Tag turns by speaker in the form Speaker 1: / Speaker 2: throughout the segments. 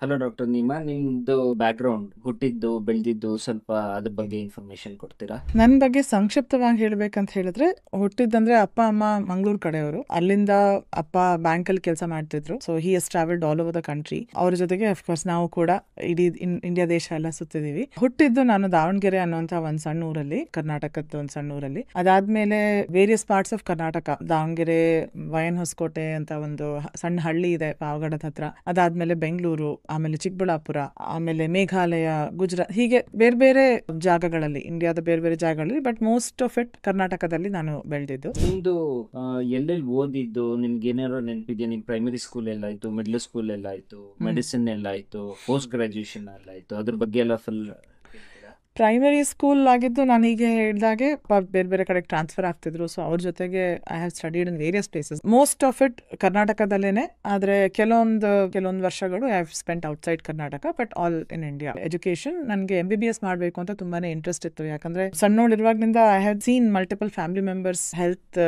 Speaker 1: Hello doctor ನೀಮಾ, ನಿಮ್ದು background, ಹುಟ್ಟಿದ್ದು ಬೆಳೆದಿದ್ದು ಸ್ವಲ್ಪ ಅದ್ರ ಬಗ್ಗೆ ಇನ್ಫಾರ್ಮೇಶನ್ ಕೊಡ್ತೀರಾ?
Speaker 2: ನನ್ನ ಬಗ್ಗೆ ಸಂಕ್ಷಿಪ್ತವಾಗಿ ಹೇಳ್ಬೇಕಂತ ಹೇಳಿದ್ರೆ, ಹುಟ್ಟಿದ್ದಂದ್ರೆ ಅಪ್ಪ ಅಮ್ಮ ಮಂಗಳೂರು ಕಡೆಯವರು. ಅಲ್ಲಿಂದ ಅಪ್ಪ ಬ್ಯಾಂಕ್ ಅಲ್ಲಿ ಕೆಲಸ ಮಾಡ್ತಿದ್ರು. So he has travelled all over the country. ಅವ್ರ ಜೊತೆಗೆ ಅಫ್ಕೋರ್ಸ್ ನಾವು ಕೂಡ ಇಡೀ ಇಂಡಿಯಾ ದೇಶ ಎಲ್ಲ ಸುತ್ತಿದೀವಿ. ಹುಟ್ಟಿದ್ದು ನಾನು ದಾವಣಗೆರೆ ಅನ್ನುವಂತ ಒಂದ್ ಸಣ್ಣ ಊರಲ್ಲಿ, ಕರ್ನಾಟಕದ ಒಂದ್ ಸಣ್ಣ ಊರಲ್ಲಿ. ಅದಾದ್ಮೇಲೆ various parts of Karnataka, Davanagere, ವಯನ್ ಹೊಸಕೋಟೆ ಅಂತ ಒಂದು ಸಣ್ಣ ಹಳ್ಳಿ ಇದೆ ಪಾವಗಡದ ಹತ್ರ. ಅದಾದ್ಮೇಲೆ ಬೆಂಗಳೂರು, ಆಮೇಲೆ ಚಿಕ್ಕಬಳ್ಳಾಪುರ, ಆಮೇಲೆ ಮೇಘಾಲಯ, ಗುಜರಾತ್, ಹೀಗೆ ಬೇರೆ ಬೇರೆ ಜಾಗಗಳಲ್ಲಿ, ಇಂಡಿಯಾದ ಬೇರೆ ಬೇರೆ ಜಾಗಗಳಲ್ಲಿ, ಬಟ್ ಮೋಸ್ಟ್ ಆಫ್ ಇಟ್ ಕರ್ನಾಟಕದಲ್ಲಿ ನಾನು ಬೆಳೆದಿದ್ದು.
Speaker 1: ನಿಮ್ದು ಎಲ್ಲೆಲ್ಲಿ ಓದಿದ್ದು ನಿಮ್ಗೆ ಏನಾರೋ ನೆನಪಿದೆಯಾ? ನಿಮ್ ಪ್ರೈಮರಿ ಸ್ಕೂಲ್ ಎಲ್ಲ ಆಯ್ತು, ಮಿಡ್ಲ್ ಸ್ಕೂಲ್ ಎಲ್ಲ ಆಯ್ತು, ಮೆಡಿಸಿನ್ ಎಲ್ಲ ಆಯ್ತು, ಪೋಸ್ಟ್ ಗ್ರಾಜುಯೇಷನ್ ಎಲ್ಲ ಆಯ್ತು, ಅದ್ರ ಬಗ್ಗೆ ಎಲ್ಲ ಫುಲ್
Speaker 2: ಪ್ರೈಮರಿ ಸ್ಕೂಲ್ ಆಗಿದ್ದು ನಾನು ಹೀಗೆ ಹೇಳಿದಾಗೆ ಬೇರೆ ಬೇರೆ ಕಡೆ ಟ್ರಾನ್ಸ್ಫರ್ ಆಗ್ತಿದ್ರು. ಸೊ ಅವ್ರ ಜೊತೆಗೆ I have studied in various places, most of it ಕರ್ನಾಟಕದಲ್ಲೇನೆ. ಆದ್ರೆ ಕೆಲವೊಂದು ವರ್ಷಗಳು I have spent outside Karnataka, but all in India. Education ನನಗೆ MBBS ಮಾಡಬೇಕು ಅಂತ ತುಂಬಾನೇ ಇಂಟ್ರೆಸ್ಟ್ ಇತ್ತು. ಯಾಕಂದ್ರೆ ಸಣ್ಣೋಳಿರುವಾಗಲಿಂದ I have seen multiple family members health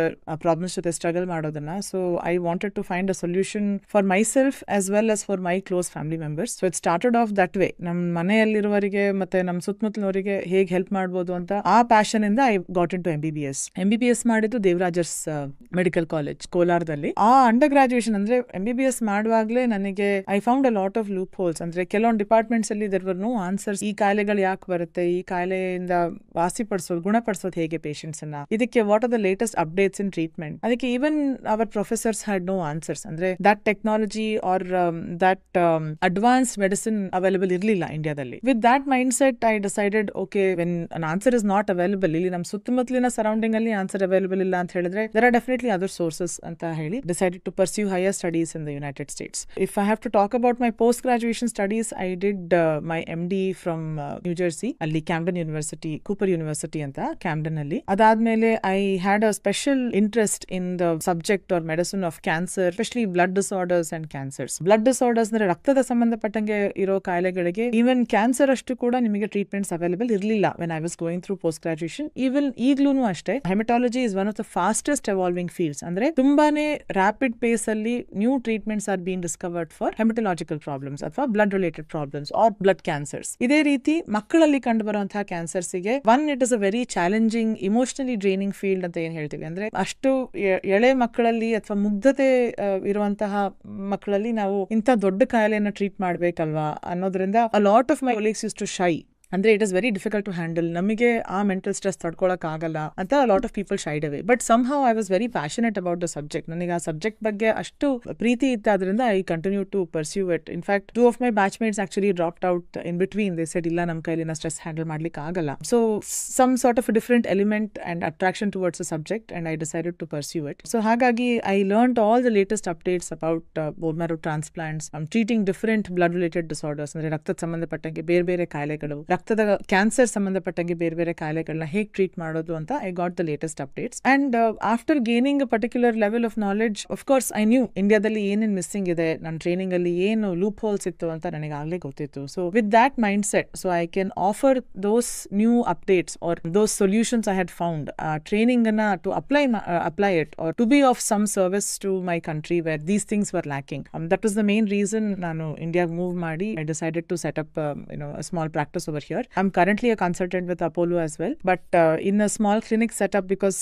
Speaker 2: problems ಜೊತೆ ಸ್ಟ್ರಗಲ್ ಮಾಡೋದನ್ನ. So I wanted to find a solution for myself as well as for my close family members. So it started off that way. ನಮ್ಮ ಮನೆಯಲ್ಲಿರುವವರಿಗೆ ಮತ್ತೆ ನಮ್ಮ ಸುತ್ತಮುತ್ತಲವರಿಗೆ ಹೇಗೆ help ಮಾಡಬಹುದು ಅಂತ ಆ passion ಇಂದ I got in to MBBS ಮಾಡಿದ್ದು ದೇವರಾಜರ್ಸ್ medical college ಕೋಲಾರದಲ್ಲಿ. ಆ ಅಂಡರ್ ಗ್ರಾಜುಯೇಷನ್ ಅಂದ್ರೆ MBBS ಮಾಡುವಾಗಲೇ ನನಗೆ I found a lot of loop holes. ಅಂದ್ರೆ ಕೆಲವೊಂದು ಡಿಪಾರ್ಟ್ಮೆಂಟ್ಸ್ ಅಲ್ಲಿ ದೇರ್ ವರ್ ನೋ ಆನ್ಸರ್ಸ್. ಈ ಕಾಯಿಲೆಗಳು ಯಾಕೆ ಬರುತ್ತೆ, ಈ ಕಾಯಿಲೆಯಿಂದ ಗುಣಪಡಿಸೋದು ಹೇಗೆ ಪೇಷಂಟ್ಸ್ ಅನ್ನ, ಇದಕ್ಕೆ what are the latest updates in treatment. ಅದಕ್ಕೆ even our professors had no answers. ಅಂದ್ರೆ that technology or that advanced medicine available ಇರಲಿಲ್ಲ ಇಂಡಿಯಾದಲ್ಲಿ. With that mindset I decided, okay, when an answer is not available, ಇಲ್ಲಿ ನಮ್ಮ ಸುತ್ತಮುತ್ತಲಿನ surrounding ಅಲ್ಲಿ answer available ಇಲ್ಲ ಅಂತ ಹೇಳಿದ್ರೆ there are definitely other sources ಅಂತ ಹೇಳಿ decided to pursue higher studies in the United States. If I have to talk about my post graduation studies, I did my MD from New Jersey, ಅಲ್ಲಿ Camden University, Cooper University ಅಂತ Camden ಅಲ್ಲಿ. ಅದಾದ್ಮೇಲೆ I had a special interest in the subject or medicine of cancer, especially blood disorders and cancers. Blood disorders ಅಂದ್ರೆ ರಕ್ತದ ಸಂಬಂಧಪಟ್ಟಂಗೆ ಇರೋ ಕಾಯಿಲೆಗಳಿಗೆ even cancer ಅಷ್ಟು ಕೂಡ ನಿಮಗೆ ಟ್ರೀಟ್ಮೆಂಟ್ಸ್ ಅವೈಲೇಬಲ್ ಇರಲಿಲ್ಲ when I was going through post graduation. Even ಈಗ್ಲೂನು ಅಷ್ಟೇ, haematology is one of the fastest evolving fields. ಅಂದ್ರೆ ತುಂಬಾನೇ ರ್ಯಾಪಿಡ್ ಪೇಸ್ ಅಲ್ಲಿ new treatments are been discovered for haematological problems ಅಥವಾ blood related problems or blood cancers. ಇದೇ ರೀತಿ ಮಕ್ಕಳಲ್ಲಿ ಕಂಡು ಬರುವಂತಹ ಕ್ಯಾನ್ಸರ್ಸ್ಗೆ it is a very challenging, emotionally draining field ಅಂತ ಏನ್ ಹೇಳ್ತೀವಿ. ಅಂದ್ರೆ ಅಷ್ಟು ಎಳೆ ಮಕ್ಕಳಲ್ಲಿ ಅಥವಾ ಮುಗ್ಧತೆ ಇರುವಂತಹ ಮಕ್ಕಳಲ್ಲಿ ನಾವು ಇಂಥ ದೊಡ್ಡ ಕಾಯಿಲೆಯನ್ನ ಟ್ರೀಟ್ ಮಾಡ್ಬೇಕಲ್ವಾ ಅನ್ನೋದ್ರಿಂದ a lot of my colleagues used to shy. ಅಂದ್ರೆ it is very difficult to handle, ನಮಗೆ ಆ ಮೆಂಟಲ್ ಸ್ಟ್ರೆಸ್ ತಡ್ಕೊಳಕ್ ಆಗಲ್ಲ ಅಂತ lot of people shied away. But somehow I was very passionate about the subject. ನನಗೆ ಆ subject ಬಗ್ಗೆ ಅಷ್ಟು ಪ್ರೀತಿ ಇತ್ತಾದ್ರಿಂದ I continue to pursue it. In fact 2 of my batchmates actually dropped out in between. They said ಇಲ್ಲ, ನಮ್ಮ ಕೈಲಿನ stress handle ಮಾಡ್ಲಿಕ್ಕೆ ಆಗಲ್ಲ. So some sort of different element and attraction towards the subject and I decided to pursue it. So ಹಾಗಾಗಿ I learned all the latest updates about bone marrow transplants, treating different blood related disorders. ಅಂದ್ರೆ ರಕ್ತದ ಸಂಬಂಧಪಟ್ಟಂಗೆ ಬೇರೆ ಬೇರೆ ಕಾಯಿಲೆಗಳು, ರಕ್ತದ cancer ಸಂಬಂಧಪಟ್ಟಂಗೆ ಬೇರೆ ಬೇರೆ ಕಾಯಿಲೆಗಳನ್ನ ಹೇಗೆ ಟ್ರೀಟ್ ಮಾಡೋದು ಅಂತ I got the latest updates. And after gaining a particular level of knowledge, of course I knew ಇಂಡಿಯಾದಲ್ಲಿ ಏನೇನು ಮಿಸ್ಸಿಂಗ್ ಇದೆ, ನನ್ನ ಟ್ರೈನಿಂಗ್ ಅಲ್ಲಿ ಏನು ಲೂಪ್ ಹೋಲ್ಸ್ ಇತ್ತು ಅಂತ ನನಗೆ ಆಗ್ಲೇ ಗೊತ್ತಿತ್ತು. So with that mindset, so I can offer those new updates or those solutions I had found. Training ಅನ್ನ to apply it or to be of some service to my country where these things were lacking. That was the main reason ನಾನು ಇಂಡಿಯಾಗೆ move ಮಾಡಿ I decided to set up a small practice over here. I'm currently a consultant with Apollo as well, but in a small clinic setup because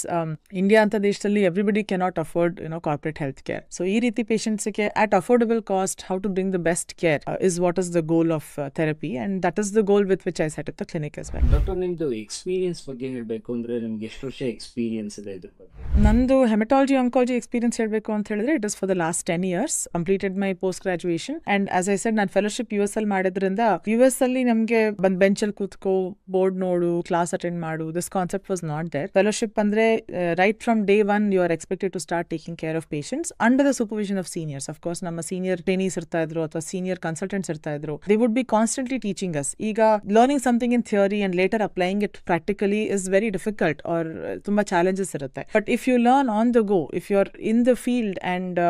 Speaker 2: India anta deshadalli everybody cannot afford corporate health care. So ee reeti patients ge at affordable cost how to bring the best care is what is the goal of therapy, and that is the goal with which I set up the clinic as well.
Speaker 1: Doctor, ನಿಮ್ದು experience ಬಗ್ಗೆ ಹೇಳಬೇಕು ಅಂದ್ರೆ ನಿಮ್ಗೆ ಎಷ್ಟು ವರ್ಷ experience ಇದೆ ಇದ್ರ ಬಗ್ಗೆ?
Speaker 2: ನಂದು ಹೆಮಟಾಲಜಿ ಆಂಕಾಲಜಿ ಎಕ್ಸ್ಪೀರಿಯನ್ಸ್ ಹೇಳಬೇಕು ಅಂತ ಹೇಳಿದ್ರೆ it is for the last 10 years. Completed my post graduation and as I said, ನಾನು ಫೆಲೋಶಿಪ್ US ಅಲ್ಲಿ ಮಾಡಿದ್ರಿಂದ US ಅಲ್ಲಿ ನಮಗೆ ಬಂದ್ ಬೆಂಚಲ್ಲಿ ಕೂತ್ಕೋ, ಬೋರ್ಡ್ ನೋಡು, ಕ್ಲಾಸ್ ಅಟೆಂಡ್ ಮಾಡು, this concept was not there. Fellowship ಅಂದ್ರೆ right from day one you are expected to start taking care of patients under the supervision of seniors. Of course ನಮ್ಮ ಸೀನಿಯರ್ ಟ್ರೈನೀಸ್ ಇರ್ತಾ ಇದ್ರು ಅಥವಾ senior consultants ಇರ್ತಾ ಇದ್ರು. They would be constantly teaching us. ಈಗ learning something in theory and later applying it practically is very difficult or ತುಂಬಾ challenges ಇರುತ್ತೆ. But if you learn on the go, if you are in the field and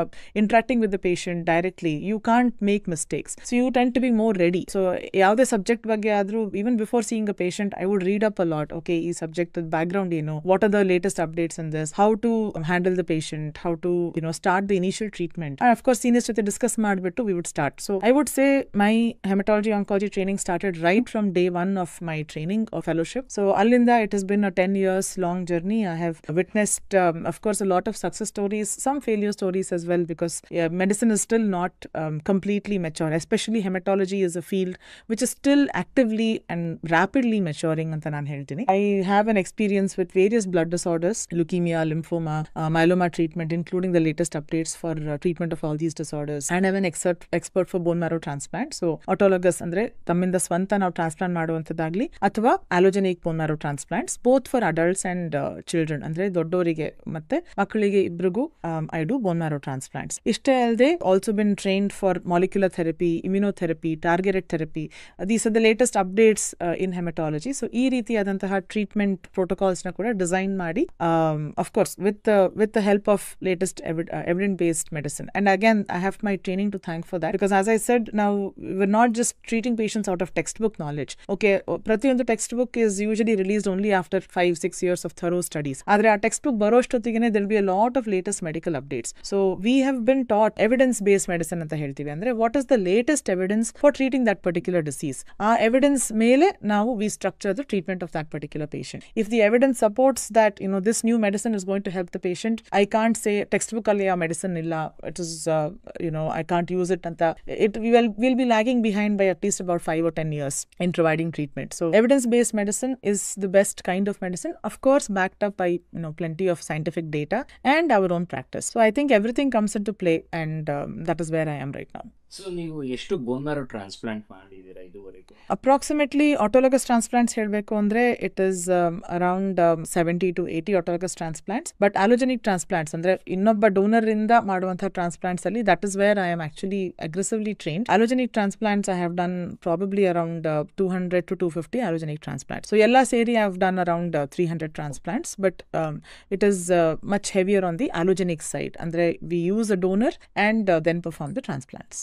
Speaker 2: interacting with the patient directly, you can't make mistakes. So you tend to be more ready. So ಯಾವುದೇ subject ಬಗ್ಗೆ ಆದ್ರೂ even before seeing a patient, I would read up a lot. Okay, ಈ subject background ಏನು, what are the latest updates in this, how to handle the patient, how to start the initial treatment, and of course seniors ಜೊತೆ discuss ಮಾಡ್ಬಿಟ್ಟು we would start. So I would say my hematology oncology training started right from day one of my training or fellowship. So allinda it has been a 10 years long journey. I have witnessed of course a lot of success stories, some failure stories as well, because medicine is still not completely mature. Especially hematology is a field which is still actively and rapidly maturing anta naan heltini. I have an experience with various blood disorders, leukemia, lymphoma, myeloma treatment, including the latest updates for treatment of all these disorders, and I'm an expert for bone marrow transplant. So autologous andre ತಮ್ಮಿಂದ ಸ್ವಂತ ನಾವು transplant ಮಾಡುವಂಥದ್ದಾಗ್ಲಿ ಅಥವಾ allogeneic bone marrow transplants, both for adults and children, ಅಂದ್ರೆ ದೊಡ್ಡವರಿಗೆ ಮತ್ತೆ ಮಕ್ಕಳಿಗೆ ಇಬ್ರಿಗೂ I do bone marrow transplants. ಇಷ್ಟೇ ಅಲ್ಲದೆ also bin trained for molecular therapy, immunotherapy, targeted therapy. These are the latest updates in haematology. So ಈ ರೀತಿಯಾದಂತಹ treatment protocols ನ ಕೂಡ ಡಿಸೈನ್ ಮಾಡಿ, of course with the help of latest evidence-based medicine. And again, I have my training to thank for that, because as I said, now we're not just treating patients out of textbook knowledge. Okay, ಪ್ರತಿಯೊಂದು textbook is usually released only after 5-6 years of thorough studies. ಆದರೆ ಆ textbook ಬರೋಷ್ಟೊತ್ತಿಗೆ there will be a lot of latest medical updates. So we have been taught evidence-based medicine ಅಂತ ಹೇಳ್ತೀವಿ. ಅಂದ್ರೆ what is the latest evidence for treating that particular disease? ಆ evidence ಮೇಲೆ ನಾವು we structure the treatment of that particular patient. If the evidence supports that this new medicine is going to help the patient, I can't say textbook ಅಲ್ಲಿ ಆ medicine ಇಲ್ಲ, it is I can't use it ಅಂತ. We'll be lagging behind by at least about 5 or 10 years in providing treatment. So evidence-based medicine is the best kind of medicine, of course backed up by plenty of scientific data and our own practice. So I think everything comes into play, and that is where I am right now.
Speaker 1: So ನೀವು ಎಷ್ಟು bone marrow transplant ಮಾಡಿದ್ದೀರಾ ಇದುವರೆಗೂ?
Speaker 2: Approximately ಆಟೋಲಗಸ್ transplants ಹೇಳಬೇಕು ಅಂದ್ರೆ it is around 70 to 80 autologous transplants. But allogeneic transplants ಅಂದ್ರೆ ಇನ್ನೊಬ್ಬ donor ಇಂದ ಮಾಡುವಂತಹ ಟ್ರಾನ್ಸ್ಪ್ಲಾಂಟ್ಸ್ ಅಲ್ಲಿ that is where I am actually aggressively trained. Allogeneic transplants I have done probably around 200 to 250 allogeneic transplants. So ಎಲ್ಲ ಸೇರಿ I have done around 300 transplants. But it is much heavier on the allogeneic side. ಅಂದ್ರೆ we use a donor and then perform the transplants.